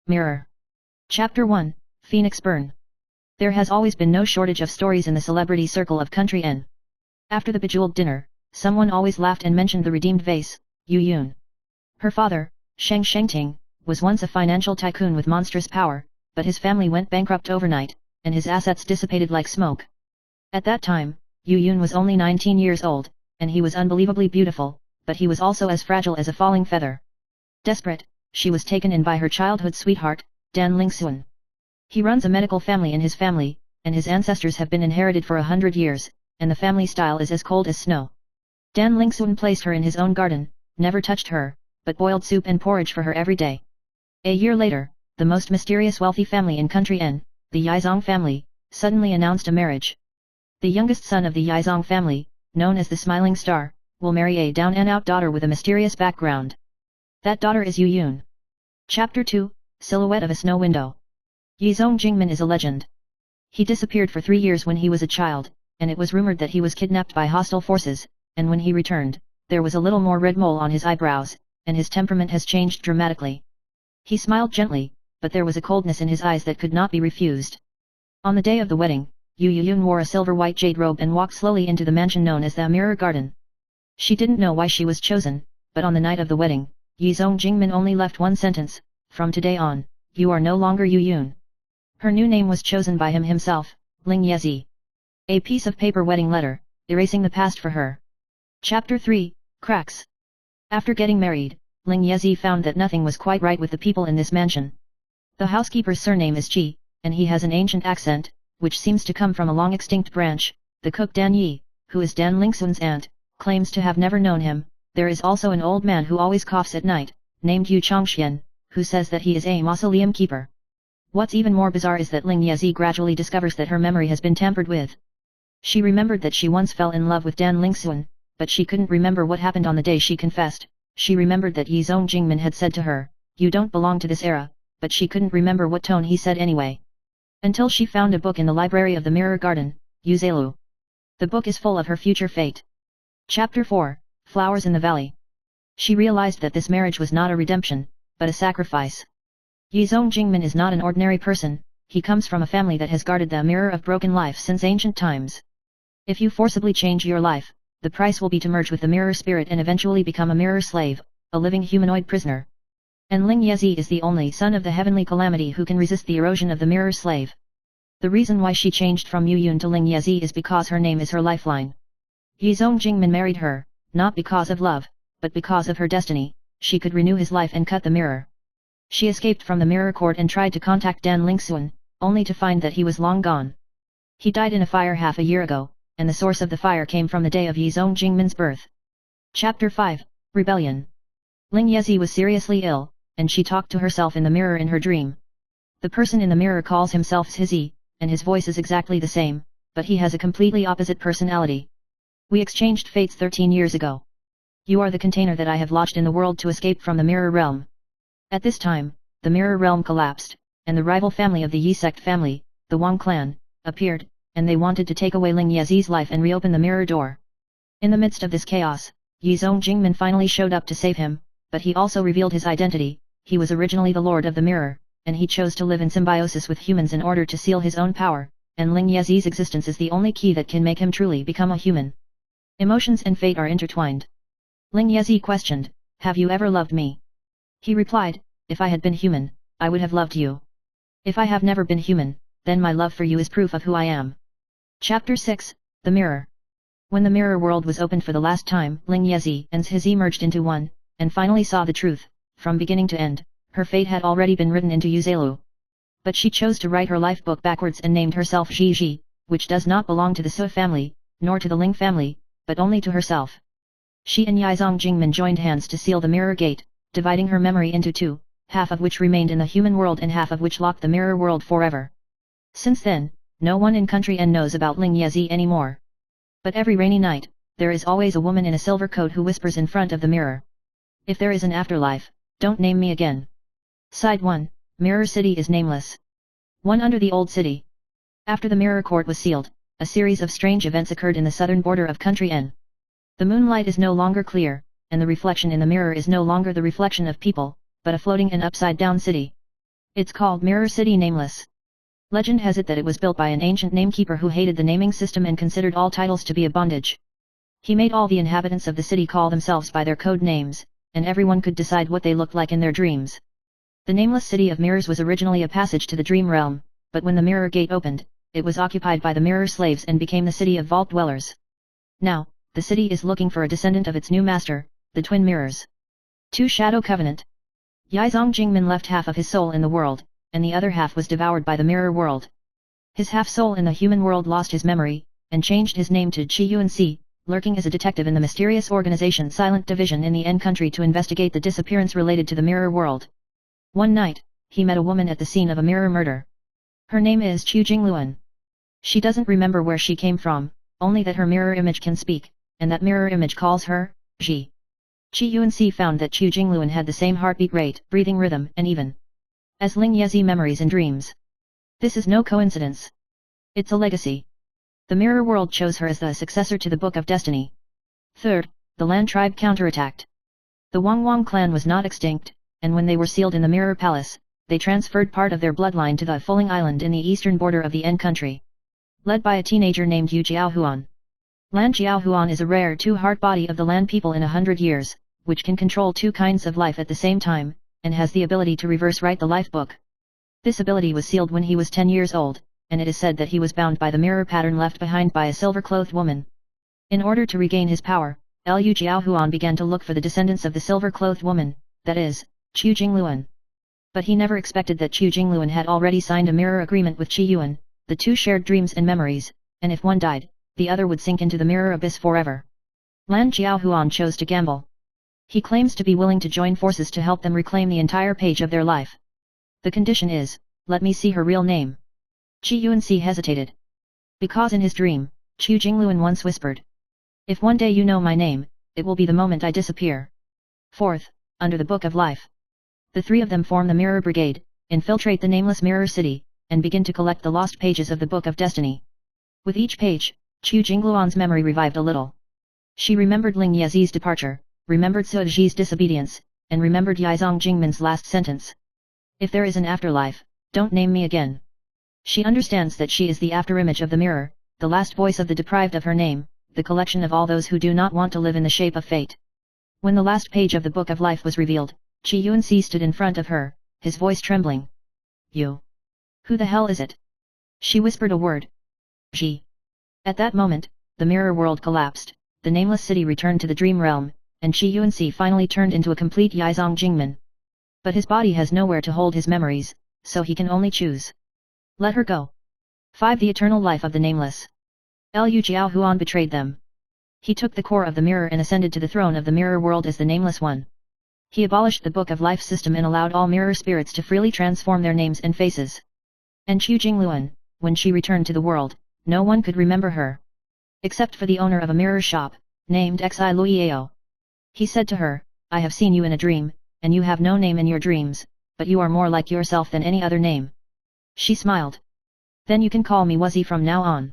Mirror. Chapter 1, Phoenix Burn. There has always been no shortage of stories in the celebrity circle of Country N. After the bejeweled dinner, someone always laughed and mentioned the redeemed vase, Yu Yun. Her father, Sheng Shengting, was once a financial tycoon with monstrous power, but his family went bankrupt overnight, and his assets dissipated like smoke. At that time, Yu Yun was only 19 years old, and he was unbelievably beautiful, but he was also as fragile as a falling feather. Desperate, she was taken in by her childhood sweetheart, Dan Lingxuan. He runs a medical family in his family, and his ancestors have been inherited for 100 years, and the family style is as cold as snow. Dan Lingxuan placed her in his own garden, never touched her, but boiled soup and porridge for her every day. A year later, the most mysterious wealthy family in Country N, the Yizong family, suddenly announced a marriage. The youngest son of the Yizong family, known as the Smiling Star, will marry a down-and-out daughter with a mysterious background. That daughter is Yu Yun. Chapter 2, Silhouette of a Snow Window. Yizong Jingmin is a legend. He disappeared for 3 years when he was a child, and it was rumored that he was kidnapped by hostile forces, and when he returned, there was a little more red mole on his eyebrows, and his temperament has changed dramatically. He smiled gently, but there was a coldness in his eyes that could not be refused. On the day of the wedding, Yu Yun wore a silver-white jade robe and walked slowly into the mansion known as the Mirror Garden. She didn't know why she was chosen, but on the night of the wedding, Yizong Jingmin only left one sentence: "From today on, you are no longer Yu Yun." Her new name was chosen by him himself, Ling Yezi. A piece of paper wedding letter, erasing the past for her. Chapter 3, Cracks. After getting married, Ling Yezi found that nothing was quite right with the people in this mansion. The housekeeper's surname is Ji, and he has an ancient accent, which seems to come from a long-extinct branch. The cook Dan Yi, who is Dan Lingxuan's aunt, claims to have never known him. There is also an old man who always coughs at night, named Yu Chongxian, who says that he is a mausoleum keeper. What's even more bizarre is that Ling Yezi gradually discovers that her memory has been tampered with. She remembered that she once fell in love with Dan Lingxuan, but she couldn't remember what happened on the day she confessed. She remembered that Yizong Jingmin had said to her, "You don't belong to this era," but she couldn't remember what tone he said anyway. Until she found a book in the library of the Mirror Garden, Yuzelu. The book is full of her future fate. Chapter 4, Flowers in the Valley. She realized that this marriage was not a redemption, but a sacrifice. Yizong Jingmin is not an ordinary person, he comes from a family that has guarded the mirror of broken life since ancient times. If you forcibly change your life, the price will be to merge with the mirror spirit and eventually become a mirror slave, a living humanoid prisoner. And Ling Yezi is the only son of the heavenly calamity who can resist the erosion of the mirror slave. The reason why she changed from Yu Yun to Ling Yezi is because her name is her lifeline. Yizong Jingmin married her, not because of love, but because of her destiny. She could renew his life and cut the mirror. She escaped from the mirror court and tried to contact Dan Lingxuan, only to find that he was long gone. He died in a fire half a year ago, and the source of the fire came from the day of Yizong Jingmin's birth. Chapter 5, Rebellion. Ling Yezi was seriously ill, and she talked to herself in the mirror in her dream. The person in the mirror calls himself Zizi, and his voice is exactly the same, but he has a completely opposite personality. We exchanged fates 13 years ago. You are the container that I have lodged in the world to escape from the mirror realm. At this time, the mirror realm collapsed, and the rival family of the Yi sect family, the Wang clan, appeared, and they wanted to take away Ling Yezi's life and reopen the mirror door. In the midst of this chaos, Yizong Jingmin finally showed up to save him, but he also revealed his identity. He was originally the Lord of the Mirror, and he chose to live in symbiosis with humans in order to seal his own power, and Ling Yezi's existence is the only key that can make him truly become a human. Emotions and fate are intertwined. Ling Yezi questioned, "Have you ever loved me?" He replied, "If I had been human, I would have loved you. If I have never been human, then my love for you is proof of who I am." Chapter 6, The Mirror. When the mirror world was opened for the last time, Ling Yezi and Zizi merged into one, and finally saw the truth. From beginning to end, her fate had already been written into Yuzelu. But she chose to write her life book backwards and named herself Zhi, which does not belong to the Su family, nor to the Ling family, but only to herself. She and Yizong Jingmin joined hands to seal the mirror gate, dividing her memory into two, half of which remained in the human world and half of which locked the mirror world forever. Since then, no one in Country N knows about Ling Yezi anymore. But every rainy night, there is always a woman in a silver coat who whispers in front of the mirror. "If there is an afterlife, don't name me again." Side 1, Mirror City is nameless. One under the old city. After the mirror court was sealed, a series of strange events occurred in the southern border of Country N. The moonlight is no longer clear, and the reflection in the mirror is no longer the reflection of people, but a floating and upside-down city. It's called Mirror City Nameless. Legend has it that it was built by an ancient namekeeper who hated the naming system and considered all titles to be a bondage. He made all the inhabitants of the city call themselves by their code names, and everyone could decide what they looked like in their dreams. The nameless city of mirrors was originally a passage to the dream realm, but when the mirror gate opened, it was occupied by the mirror slaves and became the city of vault dwellers. Now, the city is looking for a descendant of its new master, the twin mirrors. 2 Shadow Covenant. Yizong Jingmin left half of his soul in the world, and the other half was devoured by the mirror world. His half-soul in the human world lost his memory, and changed his name to Qi Yuanxi, lurking as a detective in the mysterious organization Silent Division in the N country to investigate the disappearance related to the mirror world. One night, he met a woman at the scene of a mirror murder. Her name is Chu Jingluan. She doesn't remember where she came from, only that her mirror image can speak, and that mirror image calls her, Ji. Qi Yuanxi found that Chu Jingluan had the same heartbeat rate, breathing rhythm, and even as Ling Yezi memories and dreams. This is no coincidence. It's a legacy. The mirror world chose her as the successor to the Book of Destiny. Third, the Lan tribe counterattacked. The Wang clan was not extinct, and when they were sealed in the Mirror Palace, they transferred part of their bloodline to the Fuling Island in the eastern border of the N country. Led by a teenager named Yu Jiaohuan. Lan Jiaohuan is a rare two-heart body of the Lan people in 100 years, which can control 2 kinds of life at the same time, and has the ability to reverse write the life book. This ability was sealed when he was 10 years old, and it is said that he was bound by the mirror pattern left behind by a silver-clothed woman. In order to regain his power, Liu Jiaohuan began to look for the descendants of the silver-clothed woman, that is, Chu Jingluan. But he never expected that Chu Jingluan had already signed a mirror agreement with Qi Yuan. The 2 shared dreams and memories, and if one died, the other would sink into the mirror abyss forever. Lan Jiaohuan chose to gamble. He claims to be willing to join forces to help them reclaim the entire page of their life. The condition is, let me see her real name. Qi Yuanxi hesitated. Because in his dream, Chu Jingluan once whispered, if one day you know my name, it will be the moment I disappear. Fourth, under the Book of Life. The 3 of them form the Mirror Brigade, infiltrate the nameless Mirror City, and begin to collect the lost pages of the Book of Destiny. With each page, Chu Jingluan's memory revived a little. She remembered Ling Yezi's departure, remembered Suo Ji's disobedience, and remembered Yizong Jingmin's last sentence. If there is an afterlife, don't name me again. She understands that she is the afterimage of the mirror, the last voice of the deprived of her name, the collection of all those who do not want to live in the shape of fate. When the last page of the Book of Life was revealed, Qi Yuanxi stood in front of her, his voice trembling. You. Who the hell is it? She whispered a word. Ji. At that moment, the mirror world collapsed, the nameless city returned to the dream realm, and Qi Yuanxi finally turned into a complete Yizong Jingmin. But his body has nowhere to hold his memories, so he can only choose. Let her go. 5. The eternal life of the nameless. Liu Jiaohuan betrayed them. He took the core of the mirror and ascended to the throne of the mirror world as the nameless one. He abolished the Book of Life system and allowed all mirror spirits to freely transform their names and faces. And Chu Jingluan, when she returned to the world, no one could remember her. Except for the owner of a mirror shop, named Xi Luiao. He said to her, I have seen you in a dream, and you have no name in your dreams, but you are more like yourself than any other name. She smiled. Then you can call me Wuzzy from now on.